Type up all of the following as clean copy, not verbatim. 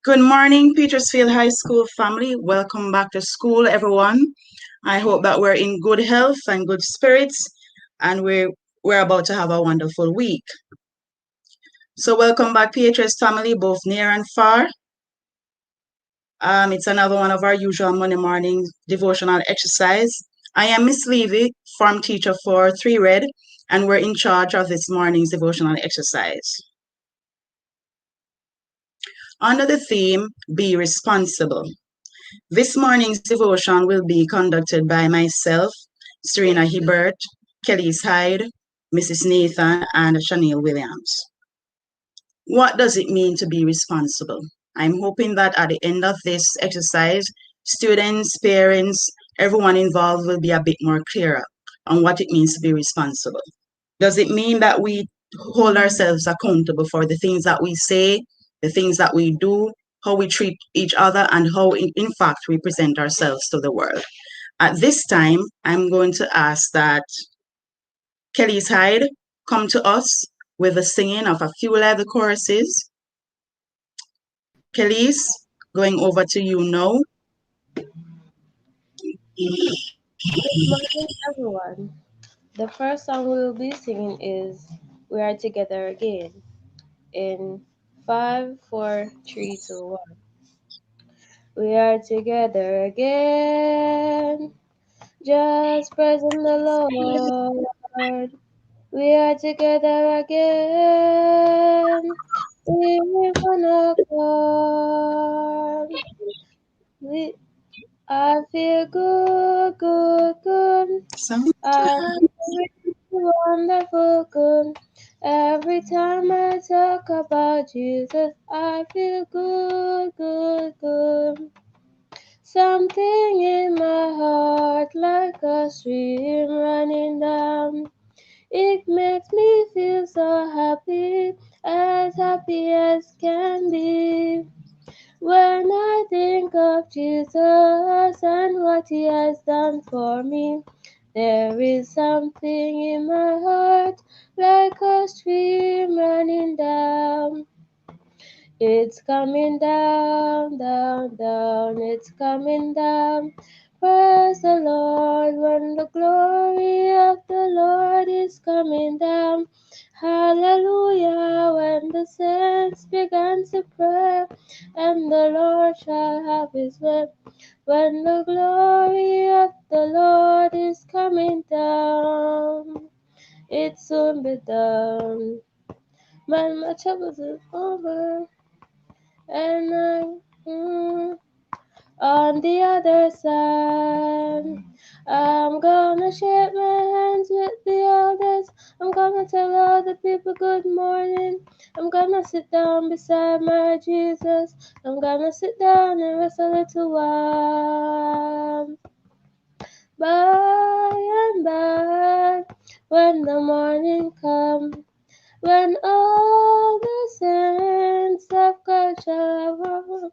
Good morning, Petersfield High School family. Welcome back to school, everyone. I hope that we're in good health and good spirits, and we're about to have a wonderful week. So, welcome back, PHS family, both near and far. It's another one of our usual Monday morning devotional exercise. I am Miss Levy, form teacher for 3 Red, and we're in charge of this morning's devotional exercise. Under the theme, Be Responsible. This morning's devotion will be conducted by myself, Serena Hibbert, Keleece Hyde, Mrs. Nathan, and Shaniel Williams. What does it mean to be responsible? I'm hoping that at the end of this exercise, students, parents, everyone involved will be a bit more clearer on what it means to be responsible. Does it mean that we hold ourselves accountable for the things that we say, the things that we do, how we treat each other, and how, in fact, we present ourselves to the world? At this time, I'm going to ask that Keleece Hyde come to us with the singing of a few leather choruses. Keleece, going over to you now. Good morning, everyone. The first song we will be singing is We Are Together Again in 5, 4, 3, 2, 1. We are together again, just praising the Lord. We are together again, in one accord. We, I feel good, good, good. I feel really wonderful good. Every time I talk about Jesus, I feel good, good, good. Something in my heart like a stream running down. It makes me feel so happy as can be. When I think of Jesus and what he has done for me, there is something in my heart like a stream running down. It's coming down, down, down, it's coming down. Praise the Lord when the glory of the Lord is coming down. Hallelujah when the saints began to pray, and the Lord shall have his way. When the glory of the Lord is coming down, it soon be done. When my troubles is over, and on the other side. I'm gonna shake my hands with the elders. I'm gonna tell all the people good morning. I'm gonna sit down beside my Jesus. I'm gonna sit down and rest a little while. By and by, when the morning comes, when all the saints of God shall arrive,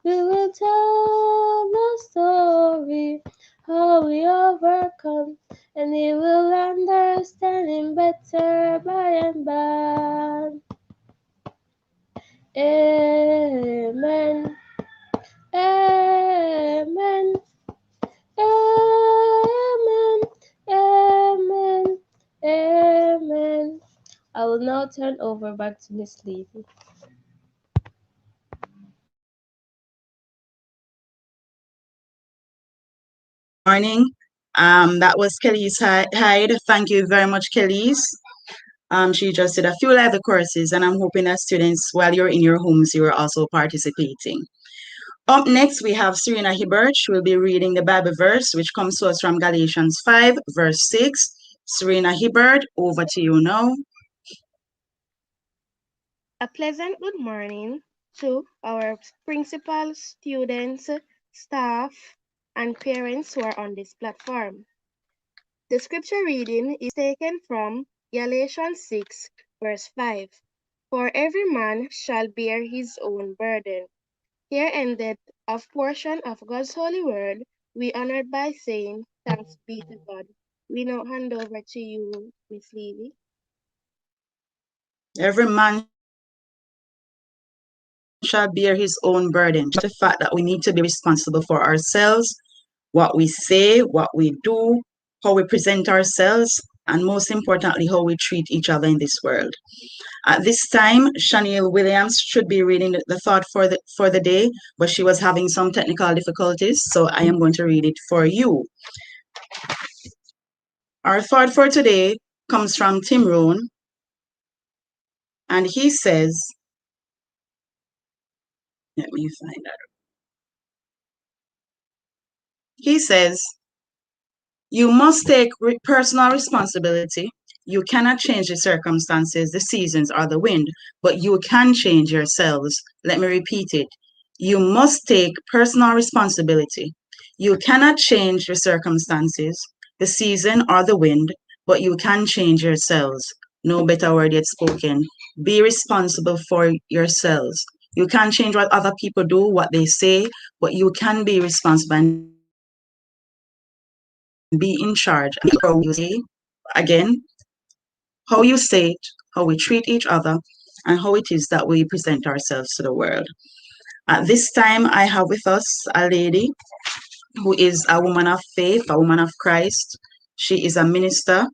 we will tell the story how we overcome, and we will understand him better by and by. Amen. Amen. Amen. Amen. Amen. I will now turn over back to Miss Levy. Morning. That was Keleece Hyde. Thank you very much, Keleece. She just did a few leather courses, and I'm hoping that students, while you're in your homes, you are also participating. Up next, we have Serena Hibbert. She will be reading the Bible verse, which comes to us from Galations 5, verse 6. Serena Hibbert, over to you now. A pleasant good morning to our principals, students, staff, and parents who are on this platform. The scripture reading is taken from Galatians 6, verse 5. For every man shall bear his own burden. Here ended a portion of God's holy word. We honored by saying, Thanks be to God. We now hand over to you, Miss Levy. Every man shall bear his own burden. The fact that we need to be responsible for ourselves, what we say, what we do, how we present ourselves, and most importantly, how we treat each other in this world. At this time, Shaniel Williams should be reading the thought for the day, but she was having some technical difficulties, so I am going to read it for you. Our thought for today comes from Tim Rohn, and he says, let me find that. He says, you must take personal responsibility. You cannot change the circumstances, the seasons, or the wind, but you can change yourselves. Let me repeat it. You must take personal responsibility. You cannot change the circumstances, the season, or the wind, but you can change yourselves. No better word yet spoken. Be responsible for yourselves. You can't change what other people do, what they say, but you can be responsible and be in charge. How you say, again, how you say it, how we treat each other, and how it is that we present ourselves to the world. At this time, I have with us a lady who is a woman of faith, a woman of Christ. She is a minister.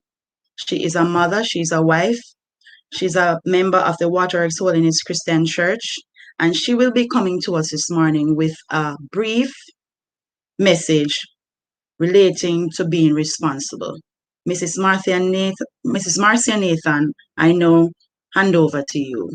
She is a mother. She's a wife. She's a member of the Waterworks Holiness Christian Church. And she will be coming to us this morning with a brief message relating to being responsible. Mrs. Marcia Nathan, I now hand over to you.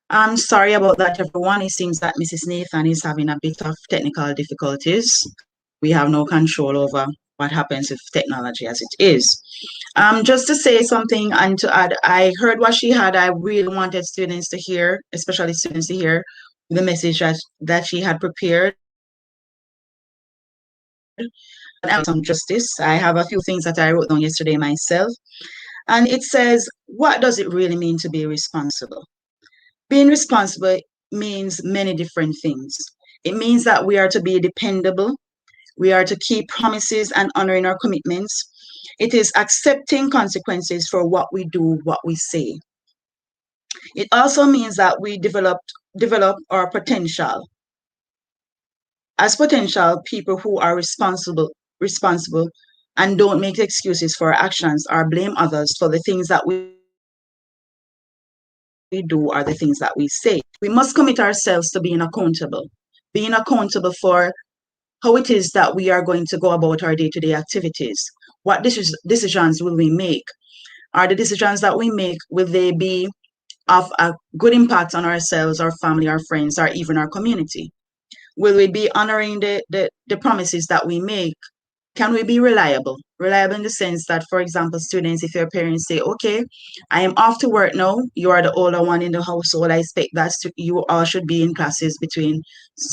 I'm sorry about that, everyone. It seems that Mrs. Nathan is having a bit of technical difficulties. We have no control over what happens with technology as it is. Just to say something and to add, I heard what she had. I really wanted students to hear, especially students to hear the message that she had prepared. And some justice. I have a few things that I wrote down yesterday myself. And it says, what does it really mean to be responsible? Being responsible means many different things. It means that we are to be dependable. We are to keep promises and honoring our commitments. It is accepting consequences for what we do, what we say. It also means that we develop our potential. As potential people who are responsible and don't make excuses for our actions or blame others for the things that we do or the things that we say. We must commit ourselves to being accountable for how it is that we are going to go about our day-to-day activities. What decisions will we make? Are the decisions that we make, will they be of a good impact on ourselves, our family, our friends, or even our community? Will we be honoring the promises that we make? can we be reliable? Reliable in the sense that, for example, students, if your parents say, okay, I am off to work now, you are the older one in the household, I expect that you all should be in classes between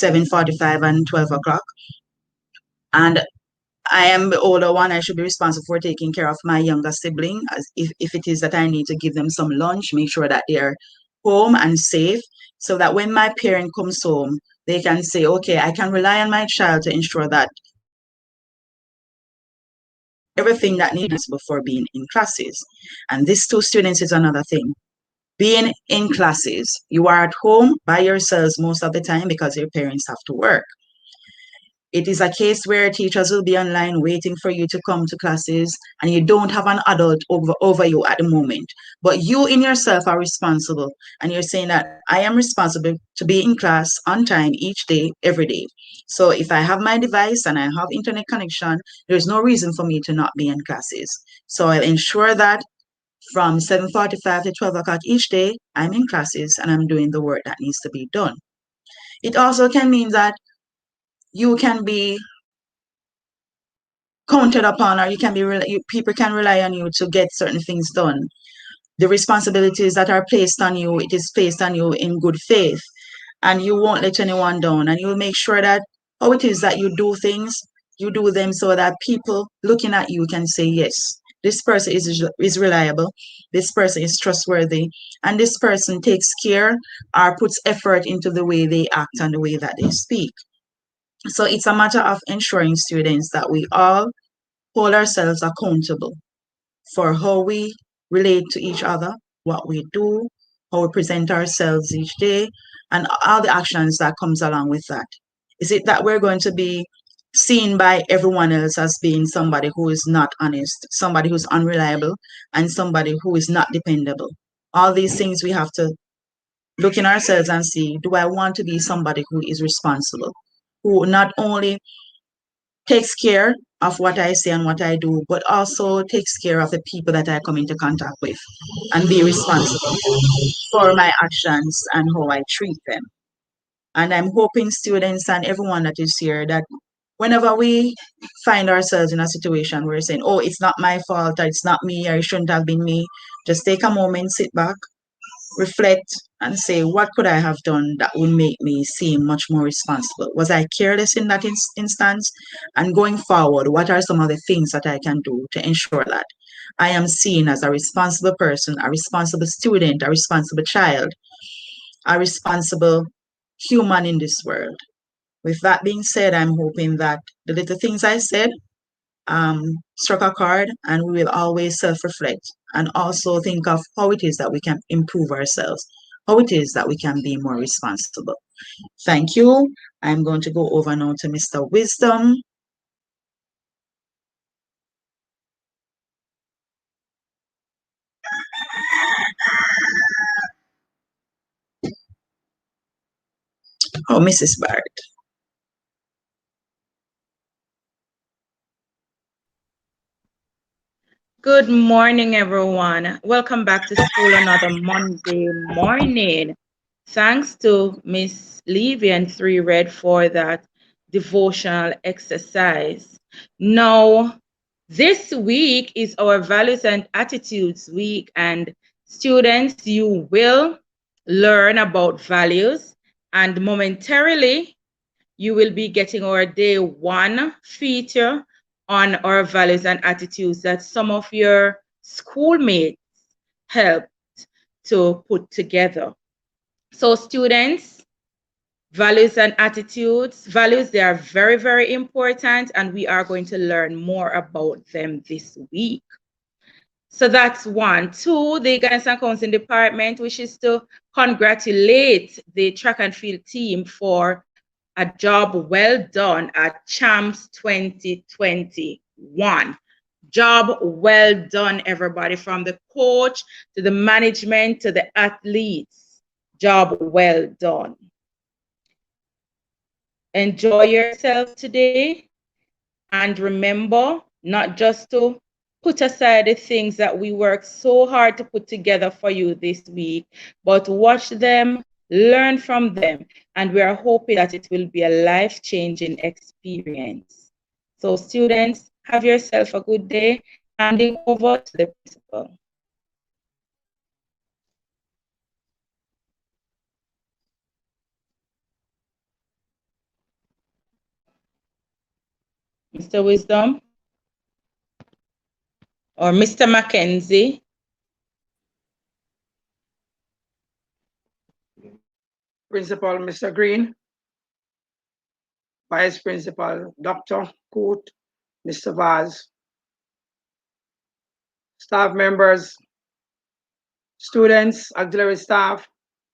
7:45 and 12 o'clock. And I am the older one, I should be responsible for taking care of my younger sibling. As if it is that I need to give them some lunch, make sure that they are home and safe, so that when my parent comes home, they can say, okay, I can rely on my child to ensure that everything that needs before being in classes. And this to students is another thing. Being in classes, you are at home by yourselves most of the time because your parents have to work. It is a case where teachers will be online waiting for you to come to classes and you don't have an adult over you at the moment. But you in yourself are responsible. And you're saying that I am responsible to be in class on time each day, every day. So if I have my device and I have internet connection, there's no reason for me to not be in classes. So I'll ensure that from 7:45 to 12 o'clock each day, I'm in classes and I'm doing the work that needs to be done. It also can mean that you can be counted upon, or you can be people can rely on you to get certain things done. The responsibilities that are placed on you, it is placed on you in good faith, and you won't let anyone down, and you'll make sure that how it is that you do things, you do them so that people looking at you can say, yes, this person is reliable, this person is trustworthy, and this person takes care or puts effort into the way they act and the way that they speak. So it's a matter of ensuring, students, that we all hold ourselves accountable for how we relate to each other, what we do, how we present ourselves each day, and all the actions that comes along with that. Is it that we're going to be seen by everyone else as being somebody who is not honest, somebody who's unreliable, and somebody who is not dependable? All these things we have to look in ourselves and see, do I want to be somebody who is responsible, who not only takes care of what I say and what I do, but also takes care of the people that I come into contact with and be responsible for my actions and how I treat them. And I'm hoping, students and everyone that is here, that whenever we find ourselves in a situation where we're saying, oh, it's not my fault, or it's not me, or it shouldn't have been me, just take a moment, sit back, reflect, and say, what could I have done that would make me seem much more responsible? Was I careless in that instance? And going forward, what are some of the things that I can do to ensure that I am seen as a responsible person, a responsible student, a responsible child, a responsible human in this world? With that being said, I'm hoping that the little things I said struck a chord, and we will always self-reflect and also think of how it is that we can improve ourselves, how it is that we can be more responsible. Thank you. I'm going to go over now to Mr. Wisdom. Oh, Mrs. Barrett. Good morning, everyone. Welcome back to school another Monday morning. Thanks to Miss Levy and 3 Red for that devotional exercise. Now, this week is our Values and Attitudes Week, and students, you will learn about values, and momentarily, you will be getting our day 1 feature on our values and attitudes that some of your schoolmates helped to put together. So students, values and attitudes, values, they are very, very important, and we are going to learn more about them this week. So that's 1. 2, the Guidance and Counseling Department wishes to congratulate the track and field team for a job well done at Champs 2021. Job well done, everybody, from the coach to the management to the athletes. Job well done. Enjoy yourself today, and remember not just to put aside the things that we work so hard to put together for you this week, but watch them, learn from them, and we are hoping that it will be a life-changing experience. So students, Have yourself a good day. Handing over to the principal. Mr. Wisdom or Mr. Mackenzie. Principal Mr. Green, Vice Principal Dr. Coot, Mr. Vaz, staff members, students, auxiliary staff,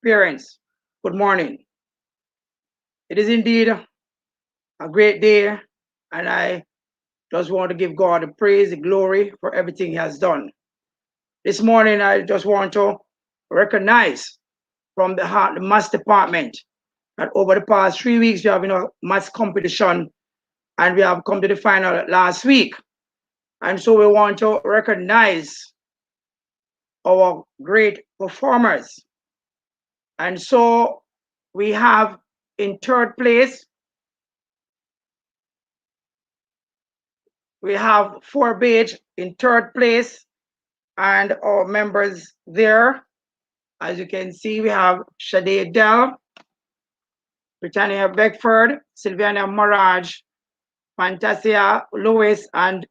parents, good morning. It is indeed a great day, and I just want to give God the praise, the glory for everything He has done. This morning, I just want to recognize from the heart, the maths department, that over the past 3 weeks, we have maths competition, and we have come to the final last week. And so we want to recognize our great performers. And so we have in third place, we have Fort Page in third place, and our members there, as you can see, we have Shade Dell, Britannia Beckford, Sylviana Maraj, Fantasia Lewis, and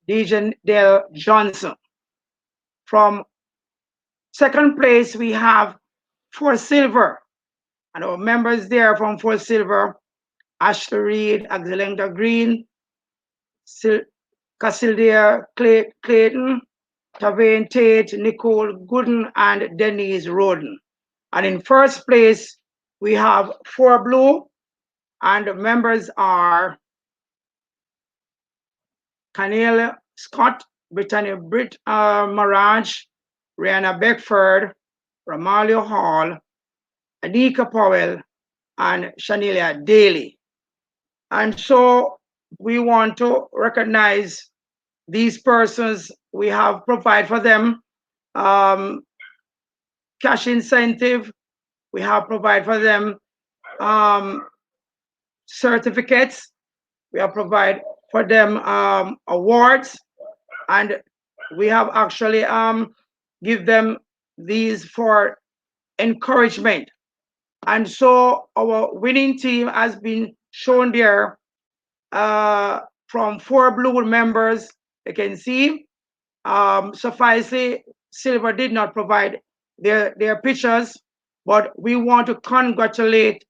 Dejan Dell Johnson. From second place, we have Fort Silver, and our members there from Fort Silver, Ashley Reed, Axelenda Green, Casildia Clayton, Tavain Tate, Nicole Gooden, and Denise Roden. And in first place, we have Fort Blue, and the members are Shaniel Scott, Britannia Maraj, Rihanna Beckford, Ramalio Hall, Anika Powell, and Shanilia Daly. And so we want to recognize these persons. We have provided for them cash incentive. We have provided for them certificates. We have provided for them awards, and we have actually give them these for encouragement. And so our winning team has been shown there from 4 blue members. You can see Suffice Silver did not provide their pictures, but we want to congratulate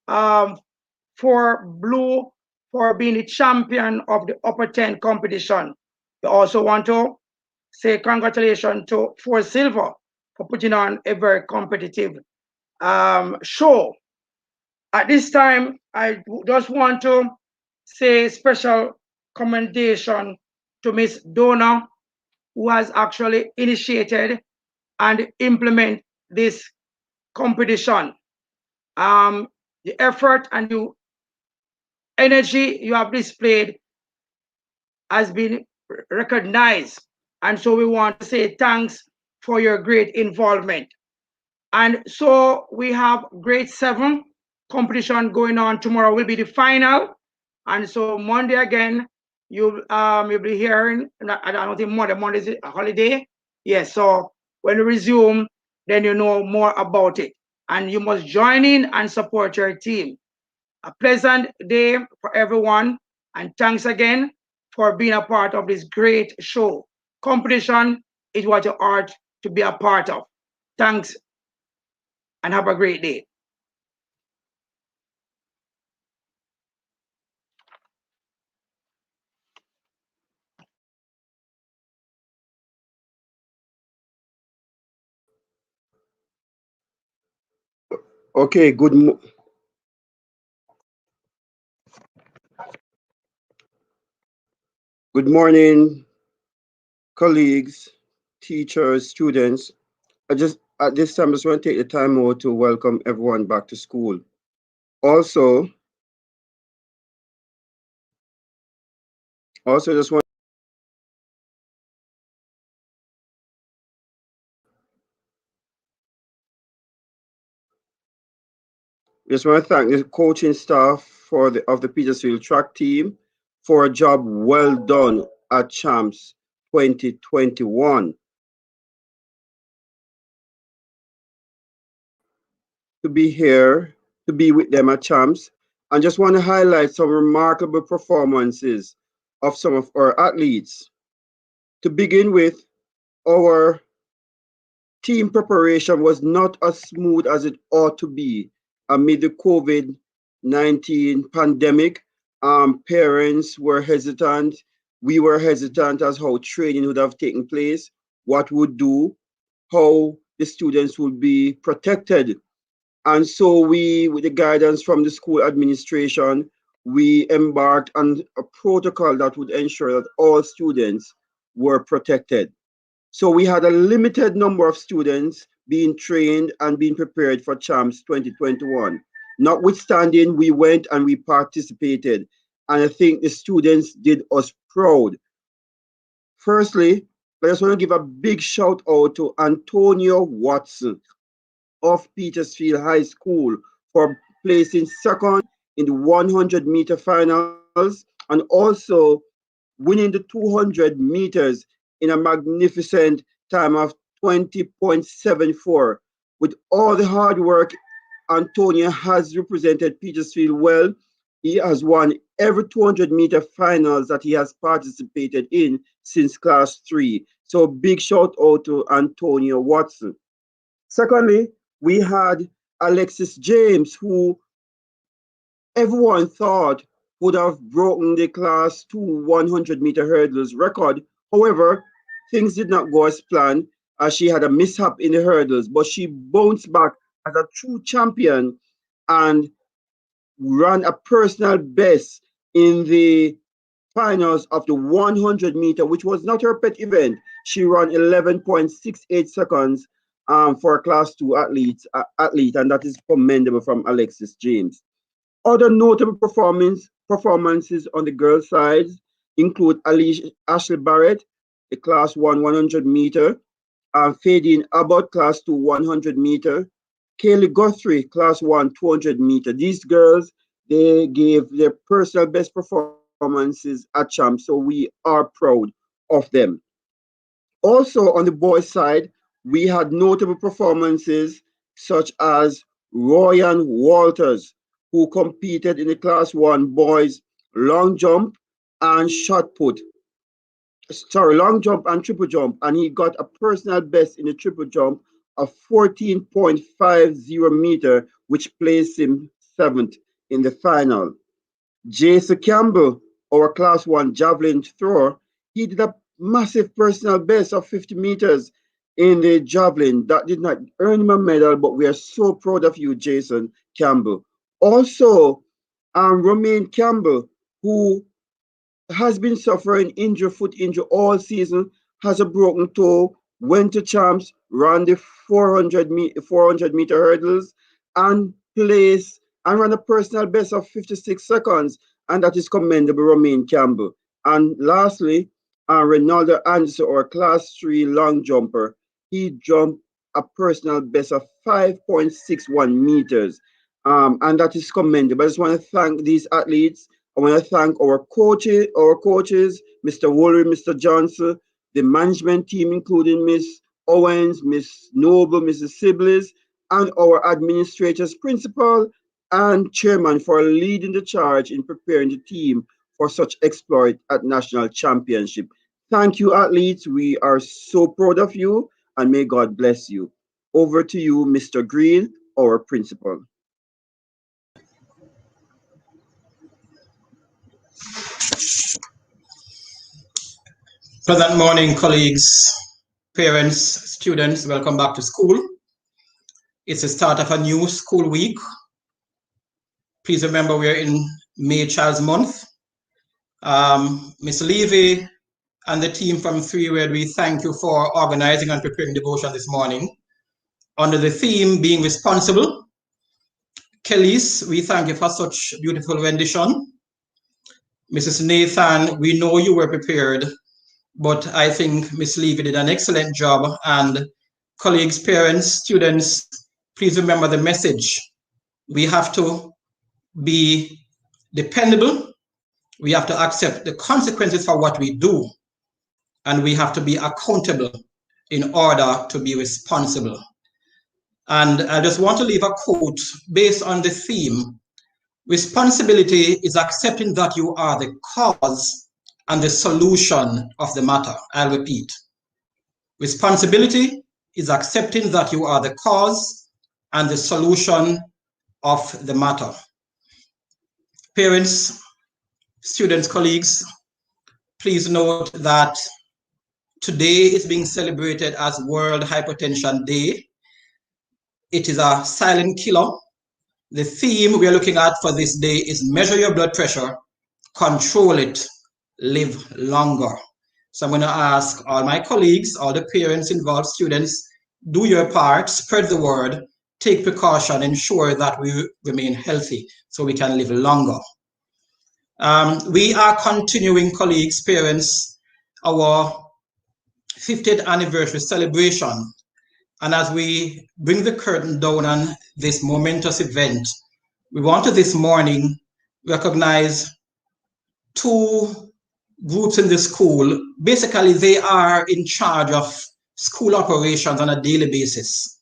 4 blue for being the champion of the upper 10 competition. We also want to say congratulations to 4 Silver for putting on a very competitive show. At this time, I just want to say special commendation to Miss Donna, who has actually initiated and implement this competition. The effort and the energy you have displayed has been recognized. And so we want to say thanks for your great involvement. And so we have grade 7 competition going on. Tomorrow will be the final. And so Monday again, you'll be hearing, I don't think Monday is a holiday. Yes, so when you resume, then you know more about it. And you must join in and support your team. A pleasant day for everyone. And thanks again for being a part of this great show. Competition is what you are to be a part of. Thanks and have a great day. Okay, good morning, colleagues, teachers, students. At this time, I just want to take the time out to welcome everyone back to school. Also, just want to thank the coaching staff of the Petersfield track team for a job well done at Champs 2021. To be here, to be with them at Champs, and just want to highlight some remarkable performances of some of our athletes. To begin with, our team preparation was not as smooth as it ought to be amid the COVID-19 pandemic. Parents were hesitant. We were hesitant as how training would have taken place, what would do, how the students would be protected. And so we, with the guidance from the school administration, we embarked on a protocol that would ensure that all students were protected. So we had a limited number of students being trained and being prepared for Champs 2021. Notwithstanding, we went and we participated. And I think the students did us proud. Firstly, I just want to give a big shout out to Antonio Watson of Petersfield High School for placing second in the 100-meter finals and also winning the 200 meters in a magnificent time of 20.74. With all the hard work, Antonio has represented Petersfield well. He has won every 200-meter finals that he has participated in since class 3. So big shout out to Antonio Watson. Secondly, we had Alexis James, who everyone thought would have broken the class 2 100-meter hurdles record. However, things did not go as planned as she had a mishap in the hurdles, but she bounced back as a true champion and ran a personal best in the finals of the 100-meter, which was not her pet event. She ran 11.68 seconds for a class 2 athlete, and that is commendable from Alexis James. Other notable performances on the girls' side include Ashley Barrett, the class 1 100-meter, Fadine Abbott, class 2 100-meter, Kaylee Guthrie, class 1 200-meter. These girls, they gave their personal best performances at Champs, so we are proud of them. Also, on the boys' side, we had notable performances such as Ryan Walters, who competed in the Class 1 boys long jump and shot put. Long jump and triple jump, and he got a personal best in the triple jump of 14.50 meter, which placed him 7th in the final. Jason Campbell, our class 1 javelin thrower, he did a massive personal best of 50 meters in the javelin. That did not earn him a medal, but we are so proud of you, Jason Campbell. Also, Romaine Campbell, who has been suffering foot injury all season, has a broken toe, went to Champs, ran the 400 meter hurdles, and ran a personal best of 56 seconds, and that is commendable, Romaine Campbell. And lastly, Ronaldo Anderson, our class 3 long jumper, he jumped a personal best of 5.61 meters, and that is commendable. I just want to thank these athletes. I want to thank our coaches, Mr. Woolery, Mr. Johnson, the management team, including Miss Owens, Miss Noble, Mrs. Sibley, and our administrators, principal, and chairman for leading the charge in preparing the team for such exploit at national championship. Thank you, athletes. We are so proud of you, and may God bless you. Over to you, Mr. Green, our principal. Pleasant morning, colleagues, parents, students. Welcome back to school. It's the start of a new school week. Please remember we're in May Child's Month. Ms. Levy and the team from 3 Red, we thank you for organizing and preparing devotion this morning. Under the theme, being responsible. Keleece, we thank you for such beautiful rendition. Mrs. Nathan, we know you were prepared, but I think Ms. Levy did an excellent job. And colleagues, parents, students, please remember the message. We have to be dependable. We have to accept the consequences for what we do. and we have to be accountable in order to be responsible. And I just want to leave a quote based on the theme. Responsibility is accepting that you are the cause and the solution of the matter. I'll repeat. Responsibility is accepting that you are the cause and the solution of the matter. Parents, students, colleagues, please note that today is being celebrated as World Hypertension Day. It is a silent killer. The theme we are looking at for this day is measure your blood pressure, control it, live longer. So I'm going to ask all my colleagues, all the parents involved, students, do your part, spread the word, take precaution, ensure that we remain healthy so we can live longer. We are continuing, colleagues, parents, our 50th anniversary celebration. And as we bring the curtain down on this momentous event, we want to this morning recognize two groups in the school. Basically, they are in charge of school operations on a daily basis.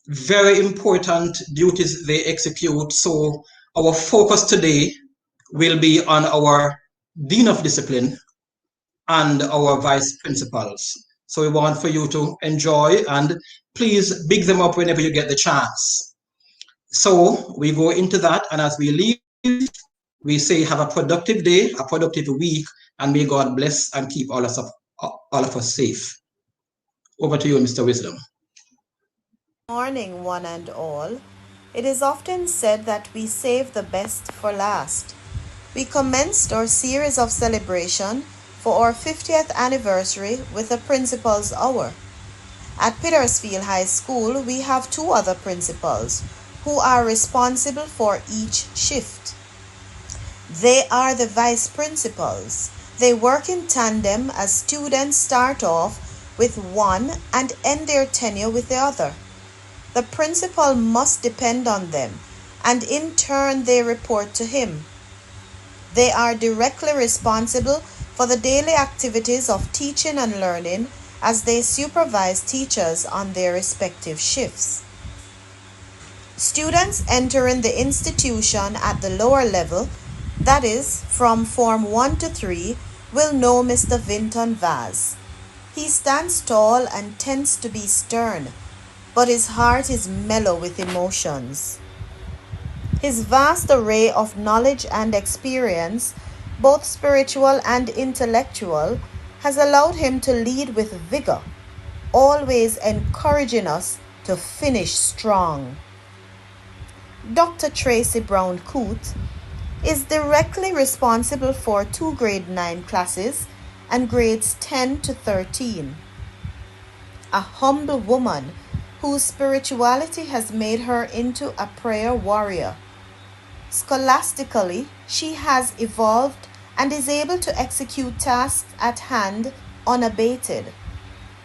Very important duties they execute. So our focus today will be on our Dean of Discipline and our vice principals. So we want for you to enjoy and please big them up whenever you get the chance. So we go into that, and as we leave, we say have a productive day, a productive week, and may God bless and keep all of us safe. Over to you, Mr. Wisdom. Morning, one and all. It is often said that we save the best for last. We commenced our series of celebration for our 50th anniversary with a Principal's Hour. At Petersfield High School, we have two other principals who are responsible for each shift. They are the vice principals. They work in tandem as students start off with one and end their tenure with the other. The principal must depend on them, and in turn they report to him. They are directly responsible for the daily activities of teaching and learning as they supervise teachers on their respective shifts. Students entering the institution at the lower level, that is, from Form 1 to 3, will know Mr. Vinton Vaz. He stands tall and tends to be stern, but his heart is mellow with emotions. His vast array of knowledge and experience, both spiritual and intellectual, has allowed him to lead with vigor, always encouraging us to finish strong. Dr. Tracy Brown Coote is directly responsible for 2 grade 9 classes and grades 10 to 13. A humble woman whose spirituality has made her into a prayer warrior. Scholastically, she has evolved and is able to execute tasks at hand unabated.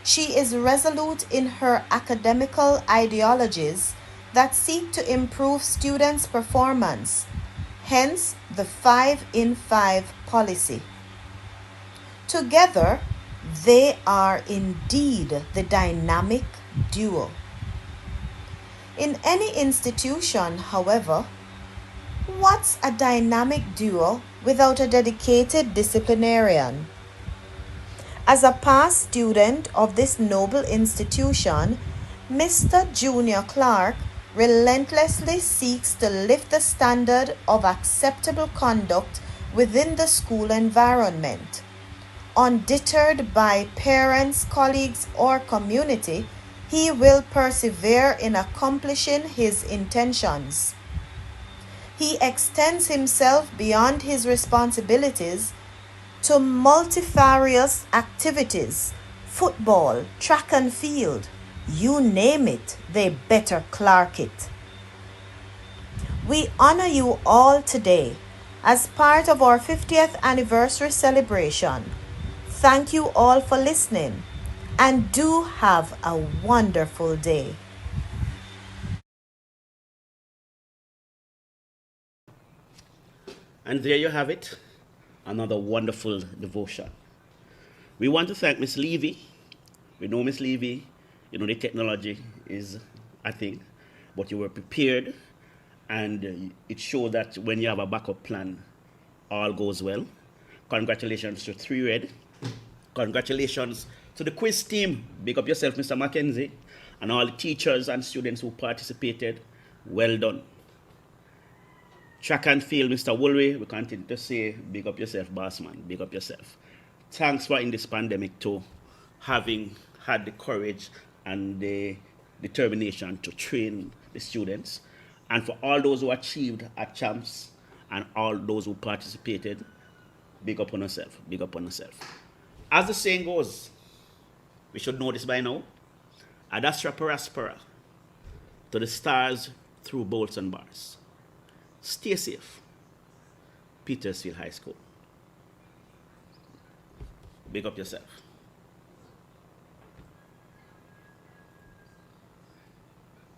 She is resolute in her academical ideologies that seek to improve students' performance, hence the 5 in 5 policy. Together, they are indeed the dynamic duo. In any institution, however, what's a dynamic duo without a dedicated disciplinarian? As a past student of this noble institution, Mr. Junior Clark relentlessly seeks to lift the standard of acceptable conduct within the school environment. Undeterred by parents, colleagues, or community, he will persevere in accomplishing his intentions. He extends himself beyond his responsibilities to multifarious activities, football, track and field, you name it, they better Clark it. We honor you all today as part of our 50th anniversary celebration. Thank you all for listening, and do have a wonderful day. And there you have it, another wonderful devotion. We want to thank Miss Levy. We know Miss Levy, the technology is a thing, but you were prepared, and it showed that when you have a backup plan, all goes well. Congratulations to 3 Red. Congratulations to the quiz team. Big up yourself, Mr. Mackenzie, and all the teachers and students who participated. Well done. Track and field, Mr. Woolry, we continue to say, big up yourself, boss man, big up yourself. Thanks for in this pandemic too, having had the courage and the determination to train the students. And for all those who achieved at champs and all those who participated, big up on yourself, big up on yourself. As the saying goes, we should know this by now, ad astra per aspera, to the stars through bolts and bars. Stay safe. Petersfield High School. Big up yourself.